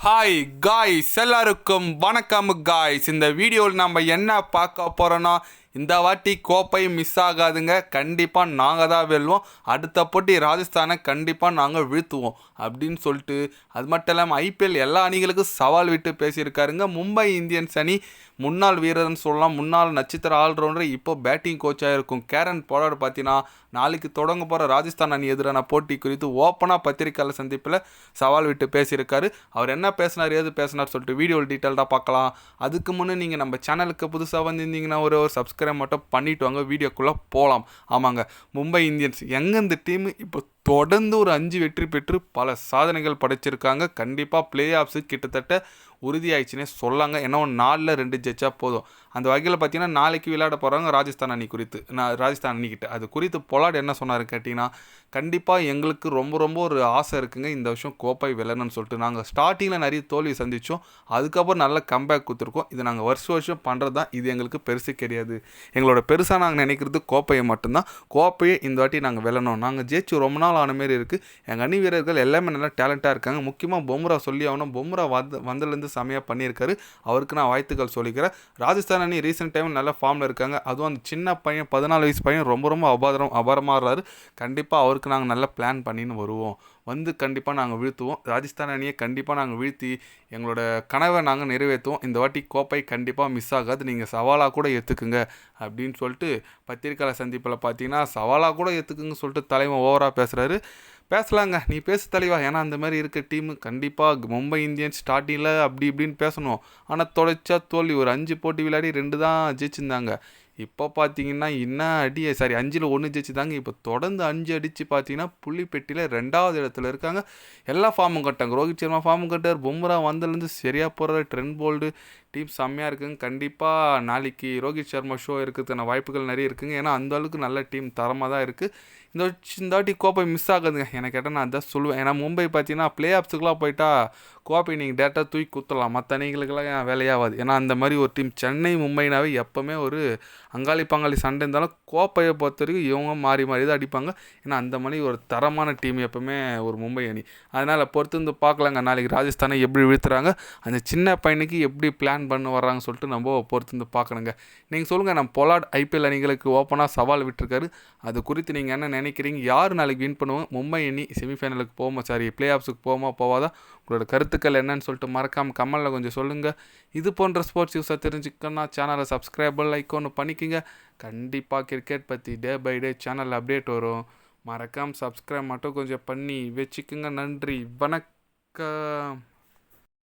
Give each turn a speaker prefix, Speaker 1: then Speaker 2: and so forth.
Speaker 1: Hi guys, எல்லாருக்கும் வணக்கம் guys. இந்த வீடியோவில் நம்ம என்ன பார்க்க போகிறோன்னா, இந்த வாட்டி கோப்பை மிஸ் ஆகாதுங்க. கண்டிப்பாக நாங்கள் தான் வெல்வோம். அடுத்த போட்டி ராஜஸ்தானை கண்டிப்பாக நாங்கள் வீழ்த்துவோம் அப்படின்னு சொல்லிட்டு, அது மட்டும் இல்லாமல் ஐபிஎல் எல்லா அணிகளுக்கும் சவால் விட்டு பேசியிருக்காருங்க. மும்பை இந்தியன்ஸ் அணி முன்னாள் வீரர்னு சொல்லலாம், முன்னாள் நட்சத்திர ஆல்ரவுண்டர், இப்போ பேட்டிங் கோச்சாக இருக்கும் கேரன் பொலார்டு பார்த்தீங்கன்னா நாளைக்கு தொடங்க போகிற ராஜஸ்தான் அணி எதிரான போட்டி குறித்து ஓப்பனாக பத்திரிக்கையாளர் சந்திப்பில் சவால் விட்டு பேசியிருக்காரு. அவர் என்ன பேசினார், ஏது பேசினார் சொல்லிட்டு வீடியோவில் டீட்டெயில்டாக பார்க்கலாம். அதுக்கு முன்னே நீங்கள் நம்ம சேனலுக்கு புதுசாக வந்திருந்தீங்கன்னா ஒரு சப்ஸ்கிரைப் மட்டும் பண்ணிவிட்டு வாங்க, வீடியோக்குள்ளே போகலாம். ஆமாங்க, மும்பை இந்தியன்ஸ் எங்கே இந்த டீம் இப்போ தொடர்ந்து ஒரு 5 வெற்றி பெற்று பல சாதனைகள் படைச்சிருக்காங்க. கண்டிப்பாக பிளே ஆஃப்ஸு கிட்டத்தட்ட உறுதியாயிடுச்சுன்னே சொல்லாங்க. ஏன்னா 4ல் 2 ஜெயிச்சா போதும். அந்த வகையில் பார்த்தீங்கன்னா நாளைக்கு விளையாட போகிறாங்க ராஜஸ்தான் அணி குறித்து. ராஜஸ்தான் அணிக்கிட்ட அது குறித்து பொலார்டு என்ன சொன்னார் கேட்டிங்கன்னா, கண்டிப்பாக எங்களுக்கு ரொம்ப ஒரு ஆசை இருக்குங்க இந்த வருஷம் கோப்பை வெல்லணும்னு சொல்லிட்டு. நாங்கள் ஸ்டார்டிங்கில் நிறைய தோல்வி சந்தித்தோம், அதுக்கப்புறம் நல்ல கம்பேக் கொடுத்துருக்கோம். இது நாங்கள் வருஷம் பண்ணுறது தான். இது எங்களுக்கு பெருசு கிடையாது. எங்களோட பெருசாக நாங்கள் நினைக்கிறது கோப்பையை மட்டும்தான். கோப்பையை இந்த வாட்டி நாங்கள் வெல்லணும். நாங்கள் ஜெயிச்சு ரொம்ப நாள் ஆன மாரி இருக்குது. எங்கள் அணி வீரர்கள் எல்லாமே நல்லா டேலண்ட்டாக இருக்காங்க. முக்கியமாக பும்ரா சொல்லி ஆகணும். பும்ரா வந்ததுலேருந்து செமையாக பண்ணியிருக்காரு. அவருக்கு நான் வாழ்த்துக்கள் சொல்லிக்கிறேன். ராஜஸ்தான் அணி ரீசெண்ட் டைம் நல்ல ஃபார்மில் இருக்காங்க. அதுவும் அந்த சின்ன பையன் 14 வயசு பையன் ரொம்ப அபாரமாகறாரு. கண்டிப்பாக அவருக்கு நாங்கள் நல்ல பிளான் பண்ணின்னு வருவோம். கண்டிப்பாக நாங்கள் வீழ்த்துவோம். ராஜஸ்தான் அணியை கண்டிப்பாக நாங்கள் வீழ்த்தி எங்களோட கனவை நாங்கள் நிறைவேற்றுவோம். இந்த வாட்டி கோப்பை கண்டிப்பாக மிஸ் ஆகாது. நீங்கள் சவாலாக கூட ஏற்றுக்குங்க அப்படின்னு சொல்லிட்டு பத்திரிக்கையாளர் சந்திப்பில் பார்த்தீங்கன்னா சவாலாக கூட ஏற்றுக்குங்க சொல்லிட்டு தலைமை ஓவராக பேசுகிறாரு. பேசலாங்க, நீ பேசு தலைவா. ஏன்னா அந்த மாதிரி இருக்க டீமு கண்டிப்பாக மும்பை இந்தியன்ஸ் ஸ்டார்டிங்கில் அப்படி இப்படின்னு பேசணும். ஆனால் தொடர்ச்சியாக தோல்வி. ஒரு 5 போட்டி விளையாடி 2 தான் ஜெயிச்சிருந்தாங்க. இப்போ பார்த்தீங்கன்னா 5ல் 1 ஜெயிச்சுதாங்க. இப்போ தொடர்ந்து 5 அடித்து பார்த்தீங்கன்னா புள்ளி பெட்டியில் 2வது இடத்துல இருக்காங்க. எல்லா ஃபார்மும் கட்டாங்க. ரோஹித் சர்மா ஃபார்மும் கட்டார். பும்ரா வந்ததுலேருந்து சரியாக போகிற ட்ரெண்ட் போல்டு டீம் செம்மையாக இருக்குங்க. கண்டிப்பாக நாளைக்கு ரோஹித் சர்மா ஷோ இருக்கிறதுக்கான வாய்ப்புகள் நிறைய இருக்குங்க. ஏன்னா அந்தளவுக்கு நல்ல டீம் தரமாக தான் இருக்குது. இந்த வாட்டி கோப்பை மிஸ் ஆகுதுங்க. எனக்கு கேட்டால் நான் அதான் சொல்லுவேன். ஏன்னா மும்பை பார்த்தீங்கன்னா பிளே ஆஃப்ஸுக்கெலாம் போயிட்டா கோப்பை நீங்கள் டேரெக்டாக தூக்கி குத்தலாம். மற்ற அணிகளுக்கெல்லாம் வேலையாகாது. ஏன்னா அந்த மாதிரி ஒரு டீம் சென்னை மும்பைனாவே எப்போவுமே ஒரு அங்காளி பங்காளி சண்டை இருந்தாலும் கோப்பையை பொறுத்த வரைக்கும் இவங்க மாறி தான் அடிப்பாங்க. ஏன்னா அந்த மாதிரி ஒரு தரமான டீம் எப்போவுமே ஒரு மும்பை அணி. அதனால் பொறுத்து பார்க்கலாங்க நாளைக்கு ராஜஸ்தானை எப்படி வீழ்த்துறாங்க, அந்த சின்ன பையனுக்கு எப்படி பிளான் பண்ண வர்றாங்க சொல்லிட்டு நம்ம பொறுத்து பார்க்கணுங்க. நீங்கள் சொல்லுங்கள், நம்ம பொலார்டு ஐபிஎல் அணிகளுக்கு ஓப்பனாக சவால் விட்டுருக்காரு. அது குறித்து நீங்கள் என்ன நினைக்கிறீங்க? யார் நாளைக்கு வின் பண்ணுவாங்க? மும்பை அணி செமிஃபைனலுக்கு பிளே ஆஃப்ஸுக்கு போவாதா? உங்களோட கருத்துக்கள் என்னன்னு சொல்லிட்டு மறக்காமல் கமெண்டில் கொஞ்சம் சொல்லுங்கள். இது போன்ற ஸ்போர்ட்ஸ் நியூஸை தெரிஞ்சுக்கணும்னா சேனலை சப்ஸ்கிரைப் லைக் ஒன்று பண்ணிக்கோங்க. கண்டிப்பாக கிரிக்கெட் பற்றி day by day channel update வரும். மறக்காமல் சப்ஸ்கிரைப் மட்டும் கொஞ்சம் பண்ணி வச்சுக்கோங்க. நன்றி, வணக்கம்.